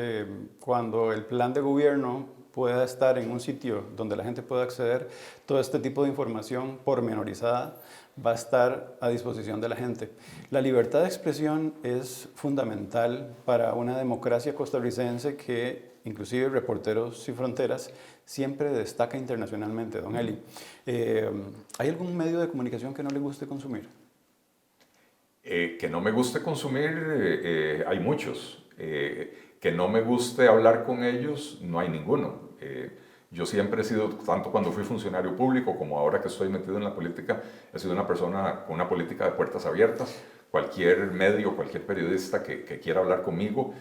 [SPEAKER 2] cuando el plan de gobierno pueda estar en un sitio donde la gente pueda acceder, todo este tipo de información pormenorizada va a estar a disposición de la gente. La libertad de expresión es fundamental para una democracia costarricense que inclusive Reporteros Sin Fronteras siempre destaca internacionalmente. Don Eli, ¿hay algún medio de comunicación que no le guste consumir?
[SPEAKER 3] Que no me guste consumir, hay muchos. Que no me guste hablar con ellos, no hay ninguno. Yo siempre he sido, tanto cuando fui funcionario público como ahora que estoy metido en la política, he sido una persona con una política de puertas abiertas. Cualquier medio, cualquier periodista que quiera hablar conmigo,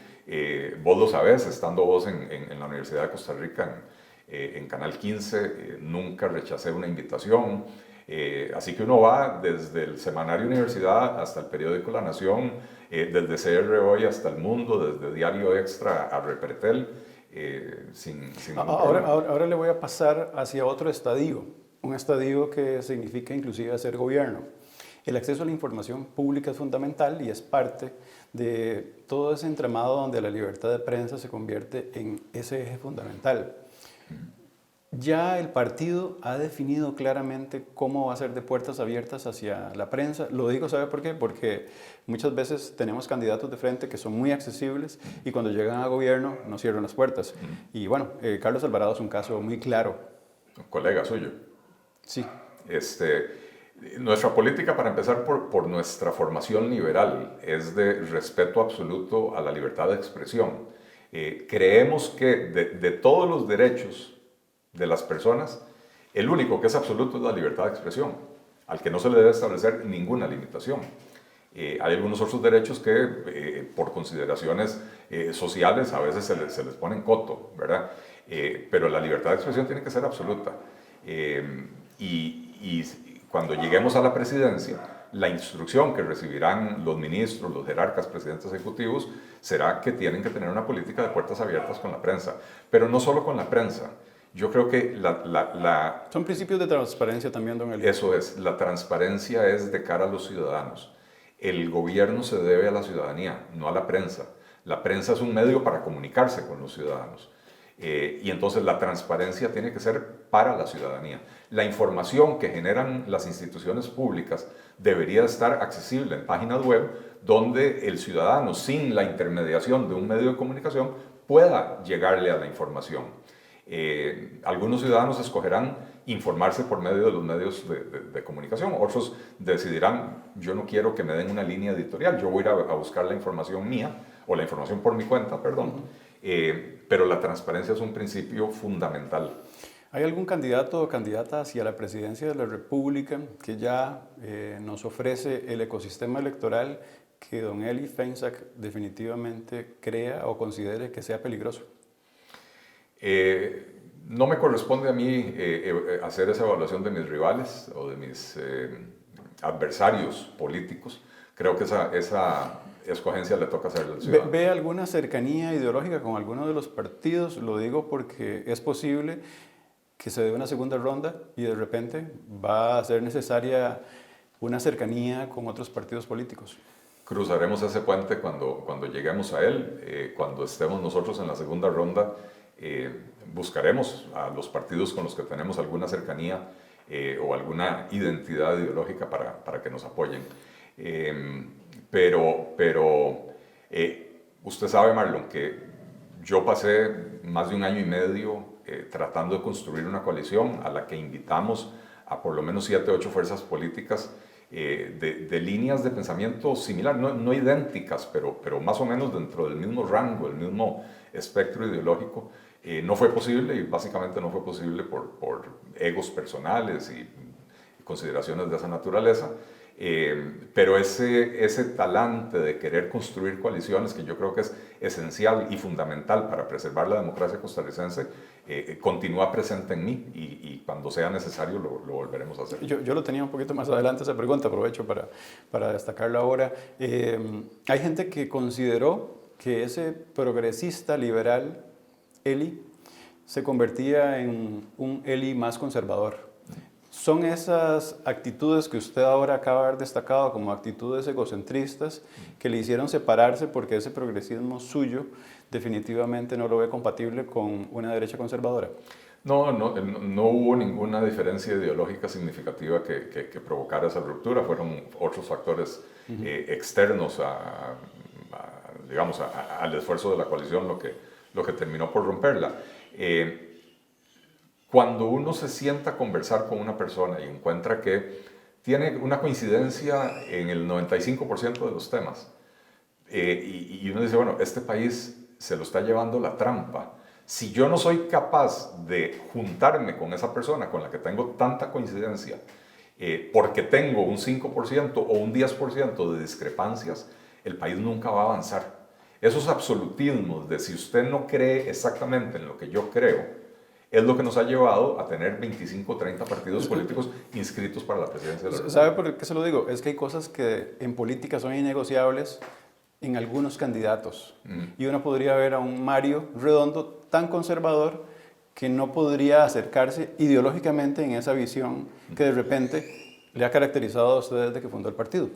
[SPEAKER 3] vos lo sabés, estando vos en la Universidad de Costa Rica, en Canal 15, nunca rechacé una invitación. Así que uno va desde el semanario Universidad hasta el periódico La Nación, desde CR Hoy hasta El Mundo, desde Diario Extra a Repretel, sin ningún problema.
[SPEAKER 2] Ahora le voy a pasar hacia otro estadio, un estadio que significa inclusive hacer gobierno. El acceso a la información pública es fundamental y es parte de todo ese entramado donde la libertad de prensa se convierte en ese eje fundamental. Ya el partido ha definido claramente cómo va a ser de puertas abiertas hacia la prensa. Lo digo, ¿sabe por qué? Porque muchas veces tenemos candidatos de frente que son muy accesibles y cuando llegan a gobierno no cierran las puertas. Y bueno, Carlos Alvarado es un caso muy claro.
[SPEAKER 3] Un colega suyo.
[SPEAKER 2] Sí.
[SPEAKER 3] Nuestra política, para empezar por nuestra formación liberal, es de respeto absoluto a la libertad de expresión. Creemos que de todos los derechos de las personas, el único que es absoluto es la libertad de expresión, al que no se le debe establecer ninguna limitación. Hay algunos otros derechos que por consideraciones sociales a veces se les pone en coto, ¿verdad? Pero la libertad de expresión tiene que ser absoluta. Y cuando lleguemos a la presidencia, la instrucción que recibirán los ministros, los jerarcas, presidentes ejecutivos, será que tienen que tener una política de puertas abiertas con la prensa. Pero no solo con la prensa. Yo creo que
[SPEAKER 2] Son principios de transparencia también, don Eli.
[SPEAKER 3] Eso es, la transparencia es de cara a los ciudadanos. El gobierno se debe a la ciudadanía, no a la prensa. La prensa es un medio para comunicarse con los ciudadanos. Y entonces la transparencia tiene que ser para la ciudadanía. La información que generan las instituciones públicas debería estar accesible en páginas web donde el ciudadano, sin la intermediación de un medio de comunicación, pueda llegarle a la información. Algunos ciudadanos escogerán informarse por medio de los medios de comunicación, otros decidirán, yo no quiero que me den una línea editorial, yo voy a ir a buscar la información mía, o la información por mi cuenta, perdón. Pero la transparencia es un principio fundamental.
[SPEAKER 2] ¿Hay algún candidato o candidata hacia la presidencia de la República que ya nos ofrece el ecosistema electoral que don Eli Feinsack definitivamente crea o considere que sea peligroso?
[SPEAKER 3] No me corresponde a mí hacer esa evaluación de mis rivales o de mis adversarios políticos. Creo que esa escogencia le toca hacer al ciudadano.
[SPEAKER 2] ¿Ve alguna cercanía ideológica con alguno de los partidos? Lo digo porque es posible que se dé una segunda ronda y de repente va a ser necesaria una cercanía con otros partidos políticos.
[SPEAKER 3] Cruzaremos ese puente cuando lleguemos a él. Cuando estemos nosotros en la segunda ronda, buscaremos a los partidos con los que tenemos alguna cercanía o alguna identidad ideológica para que nos apoyen. Pero usted sabe, Marlon, que yo pasé más de 1 año y medio tratando de construir una coalición a la que invitamos a por lo menos 7 o 8 fuerzas políticas de líneas de pensamiento similar, no idénticas, pero más o menos dentro del mismo rango, el mismo espectro ideológico. No fue posible, y básicamente no fue posible por egos personales y consideraciones de esa naturaleza. Pero ese talante de querer construir coaliciones, que yo creo que es esencial y fundamental para preservar la democracia costarricense, continúa presente en mí y cuando sea necesario lo volveremos a hacer.
[SPEAKER 2] Yo lo tenía un poquito más adelante esa pregunta, aprovecho para destacarla ahora. Hay gente que consideró que ese progresista liberal, Eli, se convertía en un Eli más conservador. ¿Son esas actitudes que usted ahora acaba de haber destacado como actitudes egocentristas que le hicieron separarse porque ese progresismo suyo definitivamente no lo ve compatible con una derecha conservadora?
[SPEAKER 3] No hubo ninguna diferencia ideológica significativa que provocara esa ruptura. Fueron otros factores externos al esfuerzo de la coalición lo que terminó por romperla. Cuando uno se sienta a conversar con una persona y encuentra que tiene una coincidencia en el 95% de los temas, y uno dice, bueno, este país se lo está llevando la trampa. Si yo no soy capaz de juntarme con esa persona con la que tengo tanta coincidencia, porque tengo un 5% o un 10% de discrepancias, el país nunca va a avanzar. Esos absolutismos de si usted no cree exactamente en lo que yo creo, es lo que nos ha llevado a tener 25 o 30 partidos políticos inscritos para la presidencia de la República.
[SPEAKER 2] ¿Sabe por qué se lo digo? Es que hay cosas que en política son innegociables en algunos candidatos. Y uno podría ver a un Mario Redondo tan conservador que no podría acercarse ideológicamente en esa visión que de repente le ha caracterizado a usted desde que fundó el partido.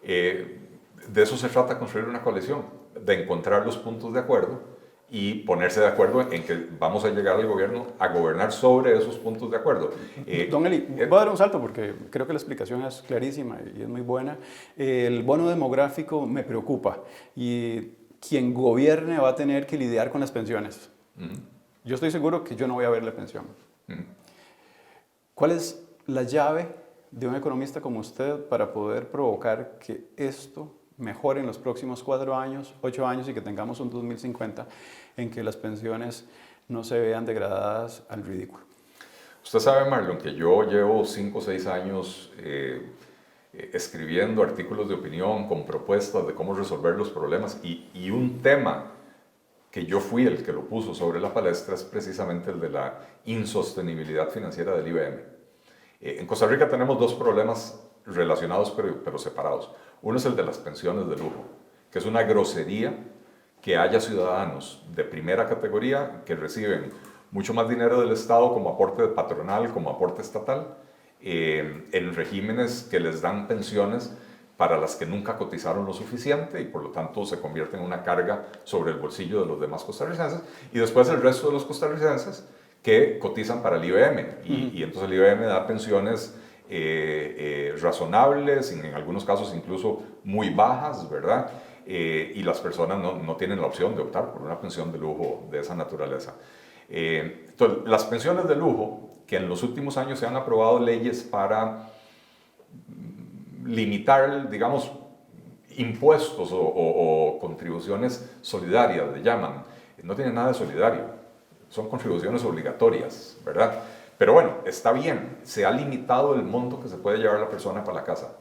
[SPEAKER 3] De eso se trata construir una coalición, de encontrar los puntos de acuerdo y ponerse de acuerdo en que vamos a llegar al gobierno a gobernar sobre esos puntos de acuerdo.
[SPEAKER 2] Don Eli, voy a dar un salto porque creo que la explicación es clarísima y es muy buena. El bono demográfico me preocupa y quien gobierne va a tener que lidiar con las pensiones. Yo estoy seguro que yo no voy a ver la pensión. ¿Cuál es la llave de un economista como usted para poder provocar que esto mejore en los próximos 4 años, 8 años y que tengamos un 2050 en que las pensiones no se vean degradadas al ridículo?
[SPEAKER 3] Usted sabe, Marlon, que yo llevo 5 o 6 años escribiendo artículos de opinión con propuestas de cómo resolver los problemas y un tema que yo fui el que lo puso sobre la palestra es precisamente el de la insostenibilidad financiera del IBM. En Costa Rica tenemos 2 problemas relacionados pero separados. Uno es el de las pensiones de lujo, que es una grosería que haya ciudadanos de primera categoría que reciben mucho más dinero del Estado como aporte patronal, como aporte estatal, en regímenes que les dan pensiones para las que nunca cotizaron lo suficiente y por lo tanto se convierte en una carga sobre el bolsillo de los demás costarricenses, y después el resto de los costarricenses que cotizan para el IBM y entonces el IBM da pensiones razonables, en algunos casos incluso muy bajas, ¿verdad? Y las personas no tienen la opción de optar por una pensión de lujo de esa naturaleza. Entonces, las pensiones de lujo, que en los últimos años se han aprobado leyes para limitar, digamos, impuestos o contribuciones solidarias, le llaman. No tiene nada de solidario, son contribuciones obligatorias, ¿verdad? Pero bueno, está bien, se ha limitado el monto que se puede llevar la persona para la casa.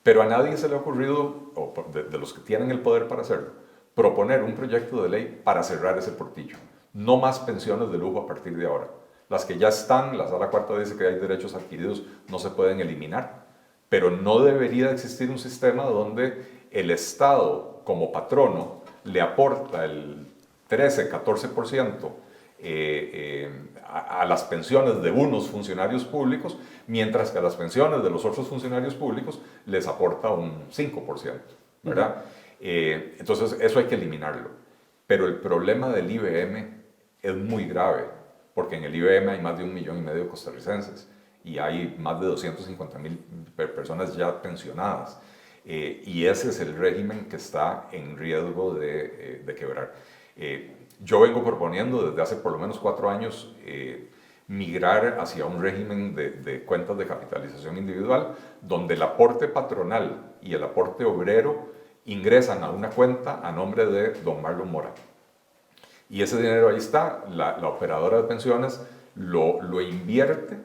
[SPEAKER 3] Pero a nadie se le ha ocurrido, o de los que tienen el poder para hacerlo, proponer un proyecto de ley para cerrar ese portillo. No más pensiones de lujo a partir de ahora. Las que ya están, la Sala Cuarta dice que hay derechos adquiridos, no se pueden eliminar. Pero no debería existir un sistema donde el Estado, como patrono, le aporta el 13-14% a las pensiones de unos funcionarios públicos, mientras que a las pensiones de los otros funcionarios públicos les aporta un 5%, ¿verdad? Entonces, eso hay que eliminarlo. Pero el problema del IBM es muy grave, porque en el IBM hay más de 1,5 millones de costarricenses y hay más de 250,000 personas ya pensionadas. Y ese es el régimen que está en riesgo de quebrar. Yo vengo proponiendo desde hace por lo menos 4 años migrar hacia un régimen de cuentas de capitalización individual, donde el aporte patronal y el aporte obrero ingresan a una cuenta a nombre de don Marlon Mora. Y ese dinero ahí está, la operadora de pensiones lo invierte,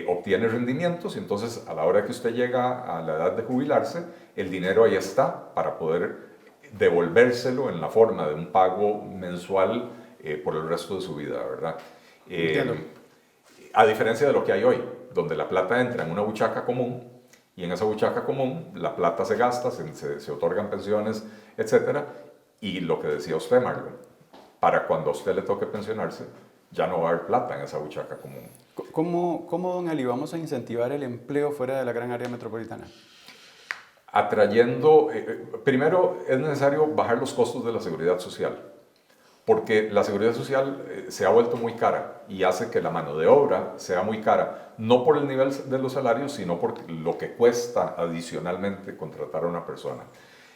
[SPEAKER 3] obtiene rendimientos y entonces a la hora que usted llega a la edad de jubilarse, el dinero ahí está para poder devolvérselo en la forma de un pago mensual por el resto de su vida, ¿verdad? A diferencia de lo que hay hoy, donde la plata entra en una buchaca común y en esa buchaca común la plata se gasta, se otorgan pensiones, etc. Y lo que decía usted, Marlon, para cuando a usted le toque pensionarse, ya no va a haber plata en esa buchaca común.
[SPEAKER 2] ¿Cómo, don Eli, vamos a incentivar el empleo fuera de la gran área metropolitana?
[SPEAKER 3] Atrayendo, primero es necesario bajar los costos de la seguridad social, porque la seguridad social se ha vuelto muy cara y hace que la mano de obra sea muy cara, no por el nivel de los salarios, sino por lo que cuesta adicionalmente contratar a una persona.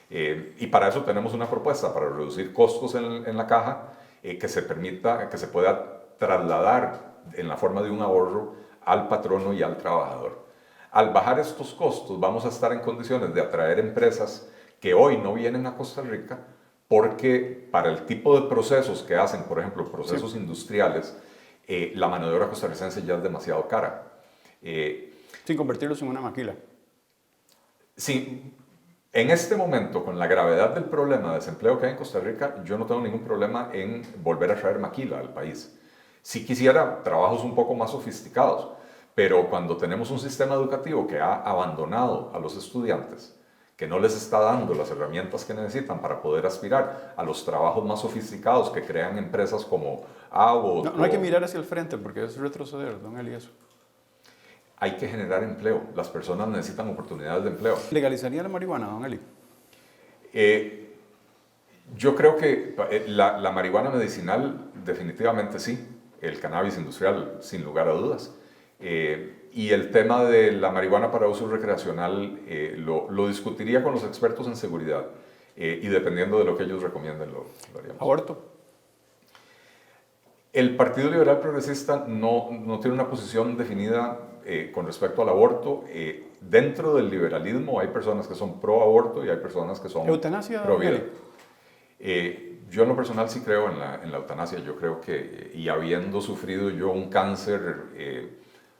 [SPEAKER 3] Y para eso tenemos una propuesta, para reducir costos en la caja, que se permita, que se pueda trasladar en la forma de un ahorro al patrono y al trabajador. Al bajar estos costos vamos a estar en condiciones de atraer empresas que hoy no vienen a Costa Rica porque para el tipo de procesos que hacen, por ejemplo, procesos industriales, la mano de obra costarricense ya es demasiado cara.
[SPEAKER 2] Sin convertirlos en una maquila.
[SPEAKER 3] Sí, en este momento, con la gravedad del problema de desempleo que hay en Costa Rica, yo no tengo ningún problema en volver a traer maquila al país. Si quisiera trabajos un poco más sofisticados, pero cuando tenemos un sistema educativo que ha abandonado a los estudiantes, que no les está dando las herramientas que necesitan para poder aspirar a los trabajos más sofisticados que crean empresas como Abbott.
[SPEAKER 2] No hay que mirar hacia el frente porque es retroceder, don Eli, eso.
[SPEAKER 3] Hay que generar empleo. Las personas necesitan oportunidades de empleo.
[SPEAKER 2] ¿Legalizaría la marihuana, don Eli?
[SPEAKER 3] Yo creo que la marihuana medicinal definitivamente sí, el cannabis industrial sin lugar a dudas. Y el tema de la marihuana para uso recreacional lo discutiría con los expertos en seguridad y dependiendo de lo que ellos recomienden lo haríamos.
[SPEAKER 2] ¿Aborto?
[SPEAKER 3] El Partido Liberal Progresista no tiene una posición definida con respecto al aborto. Dentro del liberalismo hay personas que son pro aborto y hay personas que son
[SPEAKER 2] ¿Eutanasia,
[SPEAKER 3] pro vida.
[SPEAKER 2] Eli?
[SPEAKER 3] Yo en lo personal sí creo en la eutanasia. Yo creo que, y habiendo sufrido yo un cáncer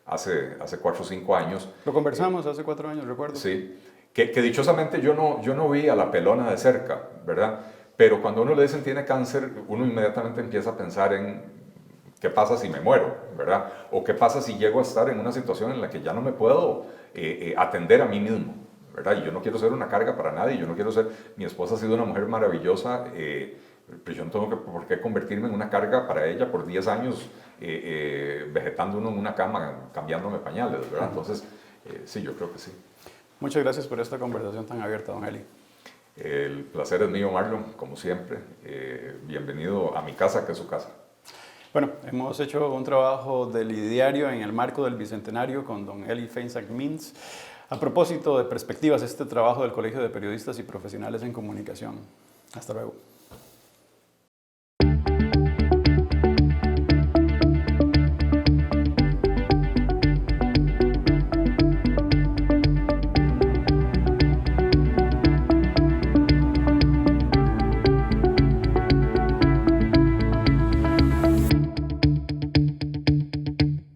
[SPEAKER 3] hace 4 o 5 años.
[SPEAKER 2] Lo conversamos hace 4 años, recuerdo.
[SPEAKER 3] Sí, que dichosamente yo no vi a la pelona de cerca, ¿verdad? Pero cuando uno le dicen tiene cáncer, uno inmediatamente empieza a pensar en qué pasa si me muero, ¿verdad? O qué pasa si llego a estar en una situación en la que ya no me puedo atender a mí mismo, ¿verdad? Y yo no quiero ser una carga para nadie, yo no quiero ser... Mi esposa ha sido una mujer maravillosa, pero yo no tengo por qué convertirme en una carga para ella por 10 años vegetando uno en una cama, cambiándome pañales, ¿verdad? Entonces, sí, yo creo que sí.
[SPEAKER 2] Muchas gracias por esta conversación tan abierta, don Eli.
[SPEAKER 3] El placer es mío, Marlon, como siempre. Bienvenido a mi casa, que es su casa.
[SPEAKER 2] Bueno, hemos hecho un trabajo del diario en el marco del Bicentenario con don Eli Feinsack-Mintz. A propósito de perspectivas, este trabajo del Colegio de Periodistas y Profesionales en Comunicación. Hasta luego.